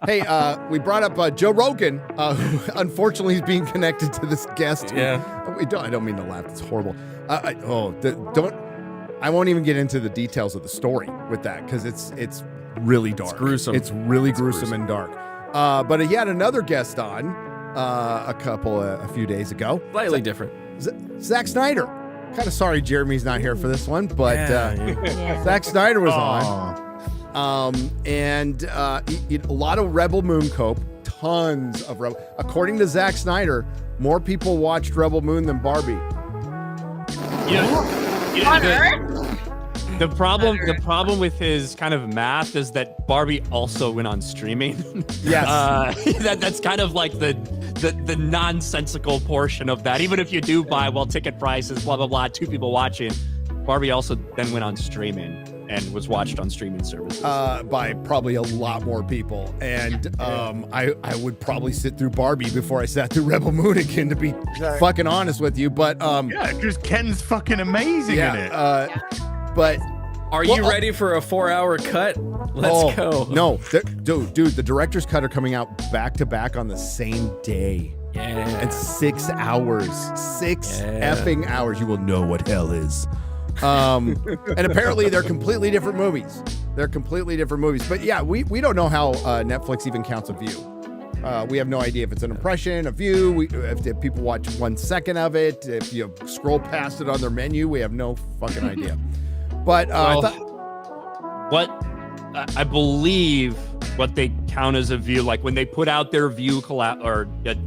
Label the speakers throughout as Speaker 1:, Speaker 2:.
Speaker 1: Hey, we brought up Joe Rogan. Who unfortunately, he's being connected to this guest.
Speaker 2: Yeah.
Speaker 1: I don't mean to laugh. It's horrible. Don't. I won't even get into the details of the story with that because it's really dark.
Speaker 2: It's gruesome.
Speaker 1: It's really gruesome and dark. But he had another guest on a few days ago.
Speaker 2: Slightly different.
Speaker 1: Zack Snyder. Kind of sorry Jeremy's not here for this one, but Zack Snyder was on. And a lot of Rebel Moon cope, tons of Rebel. According to Zack Snyder, more people watched Rebel Moon than Barbie.
Speaker 3: The problem with his kind of math is that Barbie also went on streaming.
Speaker 1: Yes.
Speaker 3: That's kind of like the nonsensical portion of that. Even if you do buy ticket prices, blah blah blah, 2 people watching, Barbie also then went on streaming and was watched on streaming services
Speaker 1: by probably a lot more people. And I would probably sit through Barbie before I sat through Rebel Moon again, to be fucking honest with you. But
Speaker 4: because Ken's fucking amazing in it.
Speaker 1: But
Speaker 2: are you ready for a 4-hour cut? Let's go.
Speaker 1: No, dude, the director's cut are coming out back to back on the same day.
Speaker 2: Yeah.
Speaker 1: And 6 hours. 6 effing hours. You will know what hell is. And apparently they're completely different movies. But yeah, we don't know how Netflix even counts a view. We have no idea if it's an impression, a view, if people watch 1 second of it, if you scroll past it on their menu, we have no fucking idea. But
Speaker 3: I believe what they count as a view, like when they put out their view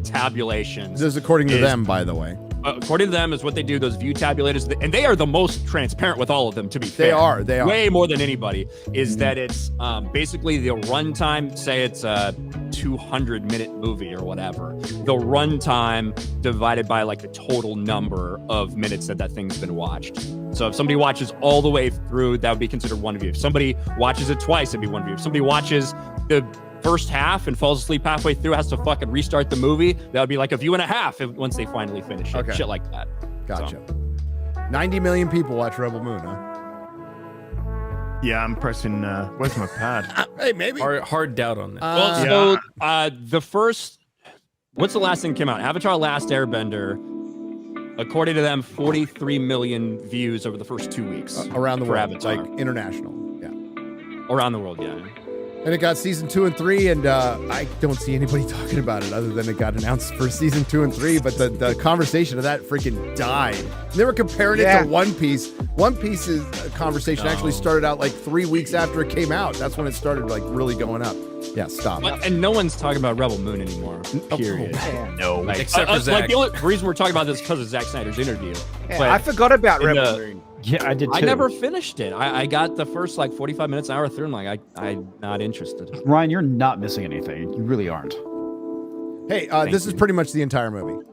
Speaker 3: tabulations.
Speaker 1: This is according to them, by the way.
Speaker 3: According to them, is what they do, those view tabulators, and they are the most transparent with all of them, to be fair.
Speaker 1: They are.
Speaker 3: Way more than anybody, is that it's basically the runtime, say it's a 200-minute movie or whatever, the runtime divided by like the total number of minutes that thing's been watched. So if somebody watches all the way through, that would be considered one view. If somebody watches it twice, it'd be one view. If somebody watches the first half and falls asleep halfway through, has to fucking restart the movie, that would be like a view and a half once they finally finish it.
Speaker 1: Okay.
Speaker 3: Shit like that.
Speaker 1: Gotcha. 90 million people watch Rebel Moon, huh?
Speaker 4: Yeah, I'm pressing. Where's my pad?
Speaker 1: Hey, maybe.
Speaker 2: Hard doubt on that.
Speaker 3: The first, what's the last thing that came out? Avatar: Last Airbender. According to them, 43 million views over the first 2 weeks.
Speaker 1: Around the world,
Speaker 3: Avatar.
Speaker 1: like international. Yeah.
Speaker 3: Around the world, yeah.
Speaker 1: And it got season 2 and 3, and I don't see anybody talking about it other than it got announced for season 2 and 3. But the conversation of that freaking died. And they were comparing it to One Piece. One Piece's conversation actually started out like 3 weeks after it came out. That's when it started like really going up. Yeah, stop.
Speaker 3: And no one's talking about Rebel Moon anymore. Period.
Speaker 4: No,
Speaker 2: except for Zach.
Speaker 3: Like the only reason we're talking about this is because of Zack Snyder's interview.
Speaker 5: Yeah, I forgot about Rebel Moon.
Speaker 6: Yeah, I did too.
Speaker 3: I never finished it. I got the first like 45 minutes, an hour through, and like I'm not interested.
Speaker 6: Ryan, you're not missing anything. You really aren't.
Speaker 1: Hey, this is pretty much the entire movie.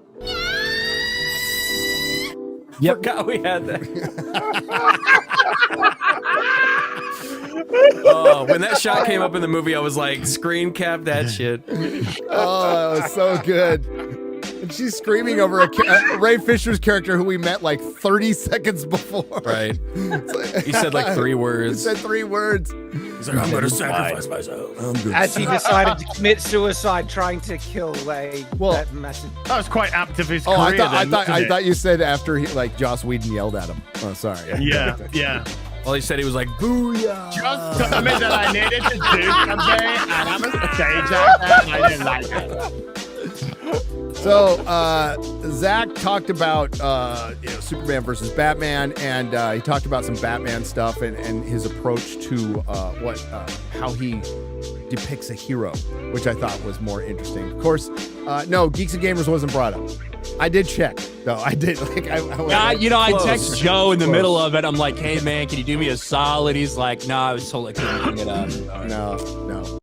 Speaker 2: Yep. Forgot we had that. When that shot came up in the movie, I was like, screen cap that shit.
Speaker 1: Oh, that was so good. And she's screaming over Ray Fisher's character, who we met like 30 seconds before.
Speaker 2: Right. He said like 3 words.
Speaker 1: He said 3 words.
Speaker 2: He's like, I'm going to sacrifice myself.
Speaker 5: As he decided to commit suicide trying to kill that massive...
Speaker 4: That was quite apt of his
Speaker 1: career.
Speaker 4: I
Speaker 1: thought you said after he, like, Joss Whedon yelled at him. Oh, sorry.
Speaker 4: Yeah.
Speaker 2: Well, he said he was like, booyah.
Speaker 4: Just told me that I needed to do something, and I'm a stage actor, and I didn't like it.
Speaker 1: So, Zach talked about Superman versus Batman, and he talked about some Batman stuff and his approach to how he depicts a hero, which I thought was more interesting. Of course, no, Geeks and Gamers wasn't brought up. I did check, though. I did.
Speaker 3: I text Joe in the middle of it. I'm like, hey, man, can you do me a solid? He's like, no, I was totally couldn't bring it up.
Speaker 1: No.